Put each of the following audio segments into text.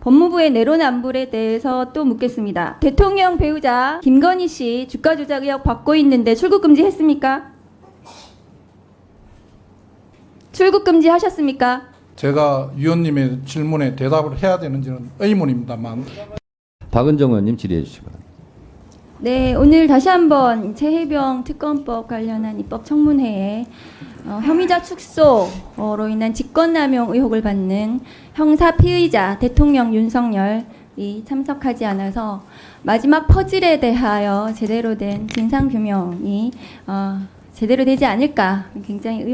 법무부의 내로남불에 대해서 또 묻겠습니다. 대통령 배우자 김건희 씨 주가 조작 의혹 받고 있는데 출국 금지했습니까? 출국 금지하셨습니까? 제가 위원님의 질문에 대답을 해야 되는지는 의문입니다만. 박은정 의원님 질의해 주시기 바랍니다. 네, 오늘 다시 한번 최혜병 특검법 관련한 입법 청문회에 혐의자 축소로 인한 직권남용 의혹을 받는 형사 피의자 대통령 윤석열이 참석하지 않아서 마지막 퍼즐에 대하여 제대로 된 진상규명이 제대로 되지 않을까 굉장히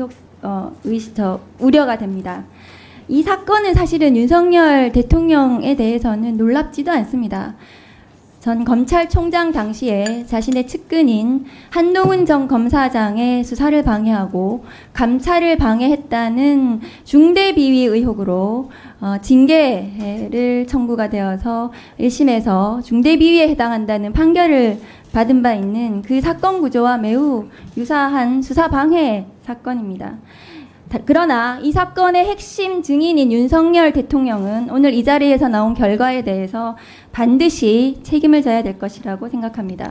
우려가 됩니다. 이 사건은 사실은 윤석열 대통령에 대해서는 놀랍지도 않습니다. 전 검찰총장 당시에 자신의 측근인 한동훈 전 검사장의 수사를 방해하고 감찰을 방해했다는 중대비위 의혹으로 징계를 청구가 되어서 1심에서 중대비위에 해당한다는 판결을 받은 바 있는 그 사건 구조와 매우 유사한 수사 방해 사건입니다. 그러나 이 사건의 핵심 증인인 윤석열 대통령은 오늘 이 자리에서 나온 결과에 대해서 반드시 책임을 져야 될 것이라고 생각합니다.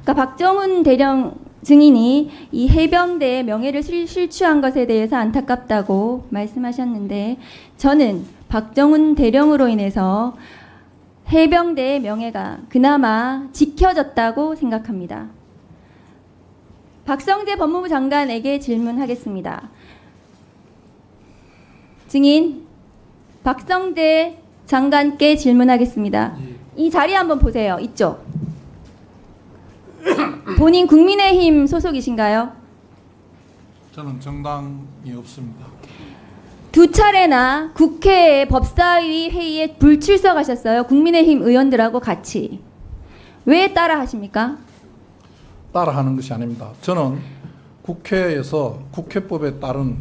그러니까 박정훈 대령 증인이 이 해병대의 명예를 실추한 것에 대해서 안타깝다고 말씀하셨는데 저는 박정훈 대령으로 인해서 해병대의 명예가 그나마 지켜졌다고 생각합니다. 박성재 법무부 장관에게 질문하겠습니다. 증인 박성재 장관께 질문하겠습니다. 이 자리 한번 보세요. 이쪽. 본인 국민의힘 소속이신가요? 저는 정당이 없습니다. 두 차례나 국회 법사위 회의에 불출석하셨어요. 국민의힘 의원들하고 같이. 왜 따라 하십니까? 따라하는 것이 아닙니다. 저는 국회에서 국회법에 따른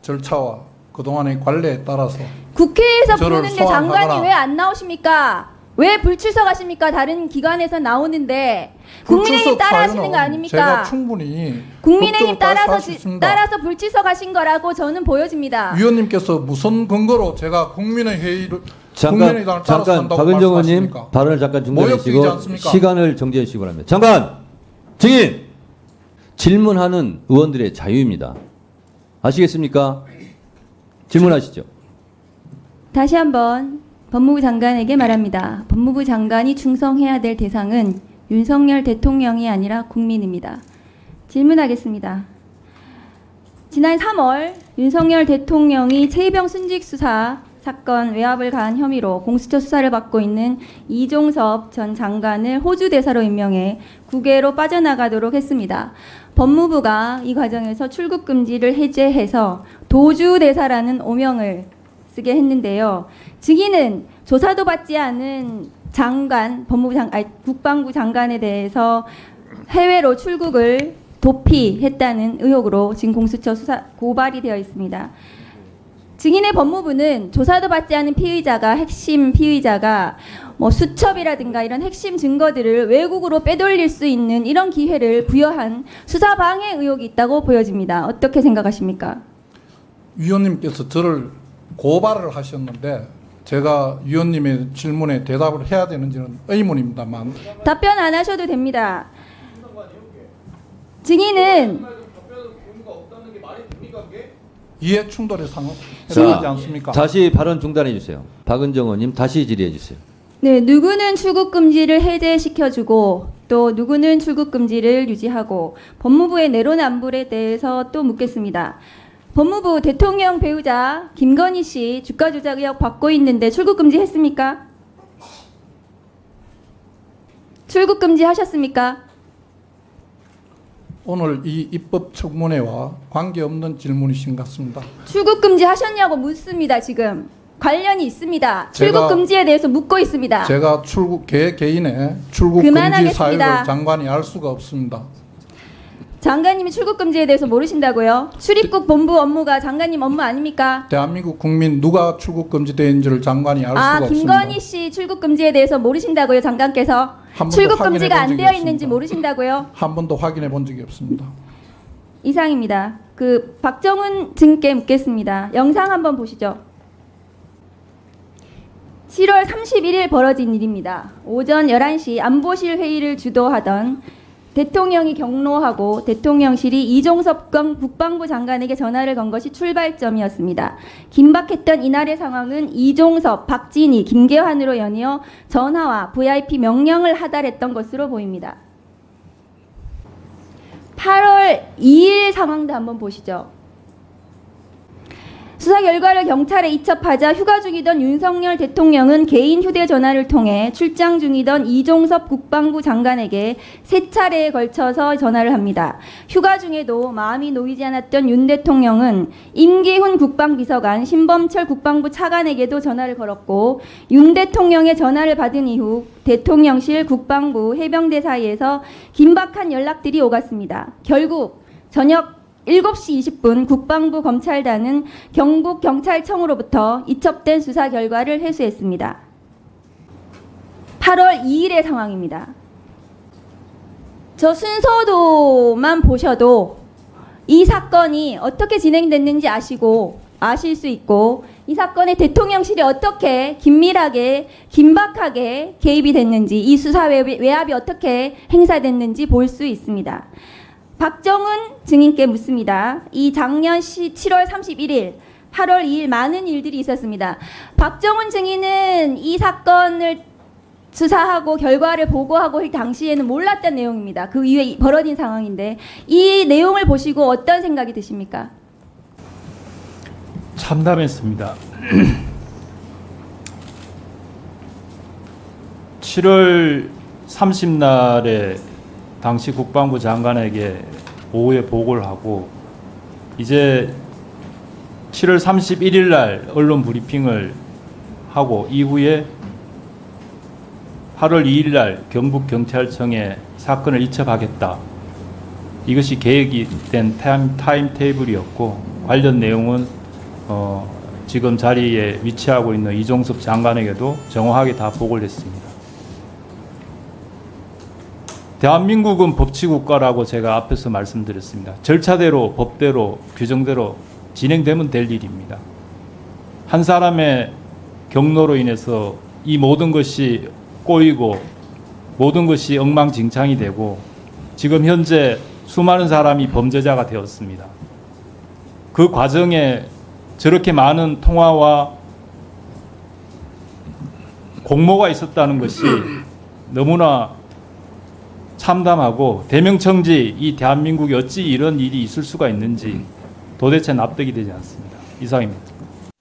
절차와 그동안의 관례에 따라서 국회에서 저를 부르는데 장관이 소환하거나 왜 안 나오십니까? 왜 불출석하십니까? 다른 기관에서 나오는데 국민의힘 따라 하시는 거 아닙니까? 제가 충분히 국민의힘 법적으로 할수 있습니다. 따라서 불출석하신 거라고 저는 보여집니다. 위원님께서 무슨 근거로 제가 국민의회의를 국민의당을 따라서 잠깐 한다고 박은정 의원님 말씀하십니까? 발언을 잠깐 중단해 모욕되지 주시고 않습니까? 시간을 정지해 주시기 바랍니다. 장관 증인 질문하는 의원들의 자유입니다. 아시겠습니까? 질문하시죠. 다시 한번 법무부 장관에게 말합니다. 법무부 장관이 충성해야 될 대상은 윤석열 대통령이 아니라 국민입니다. 질문하겠습니다. 지난 3월 윤석열 대통령이 최혜병 순직 수사 사건 외압을 가한 혐의로 공수처 수사를 받고 있는 이종섭 전 장관을 호주 대사로 임명해 국외로 빠져나가도록 했습니다. 법무부가 이 과정에서 출국 금지를 해제해서 도주 대사라는 오명을 쓰게 했는데요. 증인은 조사도 받지 않은 장관, 국방부 장관에 대해서 해외로 출국을 도피했다는 의혹으로 지금 공수처 수사 고발이 되어 있습니다. 증인의 법무부는 조사도 받지 않은 핵심 피의자가 수첩이라든가 이런 핵심 증거들을 외국으로 빼돌릴 수 있는 이런 기회를 부여한 수사 방해 의혹이 있다고 보여집니다. 어떻게 생각하십니까? 위원님께서 저를 고발을 하셨는데 제가 위원님의 질문에 대답을 해야 되는지는 의문입니다만. 답변 안 하셔도 됩니다. 증인은 이해 충돌에 해당하지 않습니까? 다시 발언 중단해 주세요. 박은정 의원님 다시 질의해 주세요. 네, 누구는 출국 금지를 해제시켜주고 또 누구는 출국 금지를 유지하고 법무부의 내로남불에 대해서 또 묻겠습니다. 법무부 대통령 배우자 김건희 씨 주가 조작 의혹 받고 있는데 출국 금지했습니까? 출국 금지하셨습니까? 오늘 이 입법 청문회와 관계없는 질문이신 것 같습니다. 출국 금지하셨냐고 묻습니다. 지금 관련이 있습니다. 출국 제가- 금지에 대해서 묻고 있습니다. 제가 개인의 출국 금지 그만하겠습니다. 사유를 장관이 알 수가 없습니다. 장관님이 출국 금지에 대해서 모르신다고요? 출입국 본부 업무가 장관님 업무 아닙니까? 대한민국 국민 누가 출국 금지되는지를 장관이 알 수가 없습니다. 김건희 씨 출국 금지에 대해서 모르신다고요? 장관께서 한 번도 출국 확인해 금지가 본 안 적이 되어 있는지 없습니다. 모르신다고요? 한 번도 확인해 본 적이 없습니다. 이상입니다. 박정훈 증께 묻겠습니다. 영상 한번 보시죠. 7월 31일 벌어진 일입니다. 오전 11시 안보실 회의를 주도하던 대통령이 경로하고 대통령실이 이종섭 국방부 장관에게 전화를 건 것이 출발점이었습니다. 긴박했던 이날의 상황은 이종섭, 박진희, 김계환으로 연이어 전화와 VIP 명령을 하달했던 것으로 보입니다. 8월 2일 상황도 한번 보시죠. 수사 결과를 경찰에 이첩하자 휴가 중이던 윤석열 대통령은 개인 휴대전화를 통해 출장 중이던 이종섭 국방부 장관에게 3차례에 걸쳐서 전화를 합니다. 휴가 중에도 마음이 놓이지 않았던 윤 대통령은 임기훈 국방비서관, 신범철 국방부 차관에게도 전화를 걸었고 윤 대통령의 전화를 받은 이후 대통령실, 국방부, 해병대 사이에서 긴박한 연락들이 오갔습니다. 결국 저녁 7시 20분 국방부 검찰단은 경북경찰청으로부터 이첩된 수사 결과를 회수했습니다. 8월 2일의 상황입니다. 저 순서도만 보셔도 이 사건이 어떻게 진행됐는지 아실 수 있고 이 사건에 대통령실이 어떻게 긴밀하게 긴박하게 개입이 됐는지 이 수사 외압이 어떻게 행사됐는지 볼 수 있습니다. 박정은 증인께 묻습니다. 이 작년 7월 31일, 8월 2일 많은 일들이 있었습니다. 박정은 증인은 이 사건을 수사하고 결과를 보고하고 할 당시에는 몰랐던 내용입니다. 그 이후에 벌어진 상황인데 이 내용을 보시고 어떤 생각이 드십니까? 참담했습니다. 7월 30날에 당시 국방부 장관에게 오후에 보고를 하고 이제 7월 31일 날 언론 브리핑을 하고 이후에 8월 2일 날 경북경찰청에 사건을 이첩하겠다. 이것이 계획이 된 타임 테이블이었고 관련 내용은 지금 자리에 위치하고 있는 이종섭 장관에게도 정확하게 다 보고를 했습니다. 대한민국은 법치국가라고 제가 앞에서 말씀드렸습니다. 절차대로 법대로 규정대로 진행되면 될 일입니다. 한 사람의 경로로 인해서 이 모든 것이 꼬이고 모든 것이 엉망진창이 되고 지금 현재 수많은 사람이 범죄자가 되었습니다. 그 과정에 저렇게 많은 통화와 공모가 있었다는 것이 너무나 참담하고 대명청지 이 대한민국에 어찌 이런 일이 있을 수가 있는지 도대체 납득이 되지 않습니다. 이상입니다.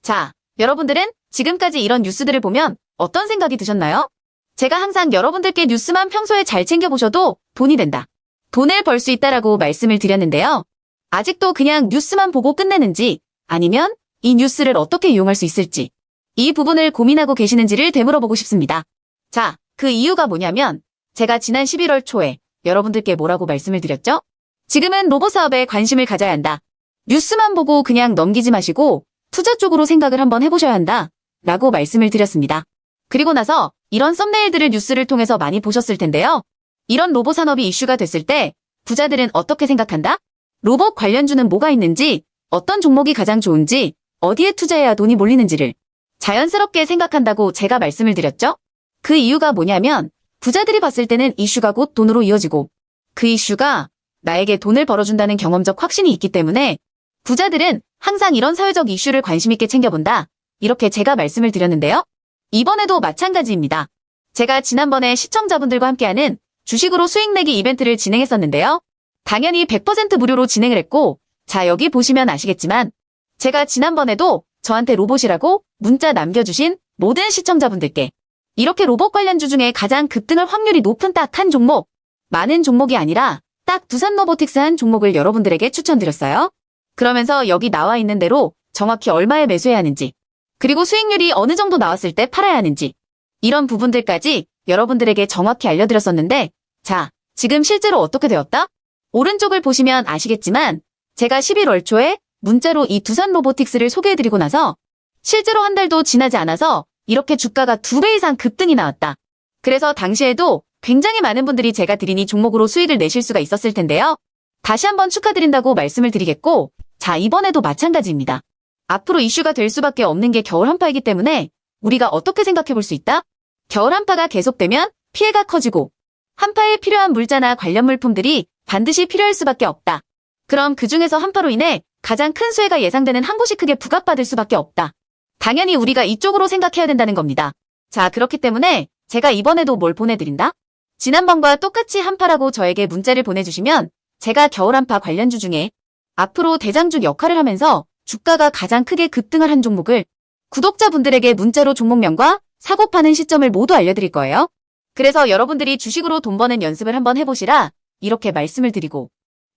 자, 여러분들은 지금까지 이런 뉴스들을 보면 어떤 생각이 드셨나요? 제가 항상 여러분들께 뉴스만 평소에 잘 챙겨보셔도 돈이 된다. 돈을 벌 수 있다라고 말씀을 드렸는데요. 아직도 그냥 뉴스만 보고 끝내는지 아니면 이 뉴스를 어떻게 이용할 수 있을지 이 부분을 고민하고 계시는지를 되물어보고 싶습니다. 자, 그 이유가 뭐냐면 제가 지난 11월 초에 여러분들께 뭐라고 말씀을 드렸죠? 지금은 로봇 사업에 관심을 가져야 한다. 뉴스만 보고 그냥 넘기지 마시고 투자 쪽으로 생각을 한번 해보셔야 한다. 라고 말씀을 드렸습니다. 그리고 나서 이런 썸네일들을 뉴스를 통해서 많이 보셨을 텐데요. 이런 로봇 산업이 이슈가 됐을 때 부자들은 어떻게 생각한다? 로봇 관련주는 뭐가 있는지, 어떤 종목이 가장 좋은지, 어디에 투자해야 돈이 몰리는지를 자연스럽게 생각한다고 제가 말씀을 드렸죠? 그 이유가 뭐냐면 부자들이 봤을 때는 이슈가 곧 돈으로 이어지고 그 이슈가 나에게 돈을 벌어준다는 경험적 확신이 있기 때문에 부자들은 항상 이런 사회적 이슈를 관심 있게 챙겨본다. 이렇게 제가 말씀을 드렸는데요. 이번에도 마찬가지입니다. 제가 지난번에 시청자분들과 함께하는 주식으로 수익 내기 이벤트를 진행했었는데요. 당연히 100% 무료로 진행을 했고 자 여기 보시면 아시겠지만 제가 지난번에도 저한테 로봇이라고 문자 남겨주신 모든 시청자분들께 이렇게 로봇 관련주 중에 가장 급등할 확률이 높은 딱 한 종목, 많은 종목이 아니라 딱 두산로보틱스 한 종목을 여러분들에게 추천드렸어요. 그러면서 여기 나와 있는 대로 정확히 얼마에 매수해야 하는지, 그리고 수익률이 어느 정도 나왔을 때 팔아야 하는지 이런 부분들까지 여러분들에게 정확히 알려드렸었는데 자, 지금 실제로 어떻게 되었다? 오른쪽을 보시면 아시겠지만 제가 11월 초에 문자로 이 두산로보틱스를 소개해드리고 나서 실제로 한 달도 지나지 않아서 이렇게 주가가 2배 이상 급등이 나왔다. 그래서 당시에도 굉장히 많은 분들이 제가 드린 이 종목으로 수익을 내실 수가 있었을 텐데요. 다시 한번 축하드린다고 말씀을 드리겠고 자 이번에도 마찬가지입니다. 앞으로 이슈가 될 수밖에 없는 게 겨울 한파이기 때문에 우리가 어떻게 생각해 볼 수 있다? 겨울 한파가 계속되면 피해가 커지고 한파에 필요한 물자나 관련 물품들이 반드시 필요할 수밖에 없다. 그럼 그 중에서 한파로 인해 가장 큰 수해가 예상되는 한 곳이 크게 부각받을 수밖에 없다. 당연히 우리가 이쪽으로 생각해야 된다는 겁니다. 자, 그렇기 때문에 제가 이번에도 뭘 보내드린다? 지난번과 똑같이 한파라고 저에게 문자를 보내주시면 제가 겨울 한파 관련주 중에 앞으로 대장주 역할을 하면서 주가가 가장 크게 급등을 한 종목을 구독자분들에게 문자로 종목명과 사고 파는 시점을 모두 알려드릴 거예요. 그래서 여러분들이 주식으로 돈 버는 연습을 한번 해보시라 이렇게 말씀을 드리고,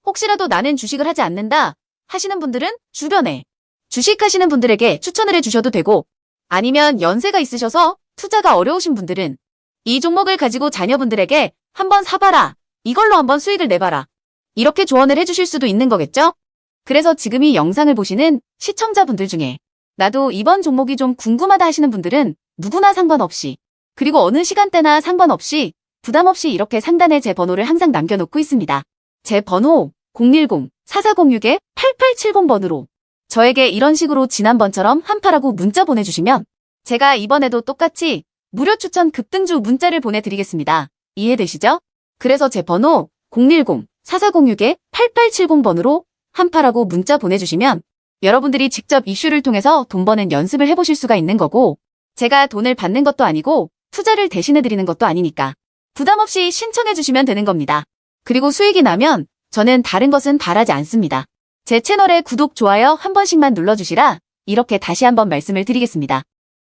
혹시라도 나는 주식을 하지 않는다 하시는 분들은 주변에 주식하시는 분들에게 추천을 해주셔도 되고, 아니면 연세가 있으셔서 투자가 어려우신 분들은 이 종목을 가지고 자녀분들에게 한번 사봐라, 이걸로 한번 수익을 내봐라, 이렇게 조언을 해주실 수도 있는 거겠죠? 그래서 지금 이 영상을 보시는 시청자분들 중에 나도 이번 종목이 좀 궁금하다 하시는 분들은 누구나 상관없이, 그리고 어느 시간대나 상관없이 부담 없이 이렇게 상단에 제 번호를 항상 남겨놓고 있습니다. 제 번호 010-4406-8870번으로 저에게 이런 식으로 지난번처럼 한파라고 문자 보내주시면 제가 이번에도 똑같이 무료 추천 급등주 문자를 보내드리겠습니다. 이해되시죠? 그래서 제 번호 010-4406-8870번으로 한파라고 문자 보내주시면 여러분들이 직접 이슈를 통해서 돈 버는 연습을 해보실 수가 있는 거고, 제가 돈을 받는 것도 아니고 투자를 대신해드리는 것도 아니니까 부담 없이 신청해주시면 되는 겁니다. 그리고 수익이 나면 저는 다른 것은 바라지 않습니다. 제 채널에 구독, 좋아요 한 번씩만 눌러주시라 이렇게 다시 한번 말씀을 드리겠습니다.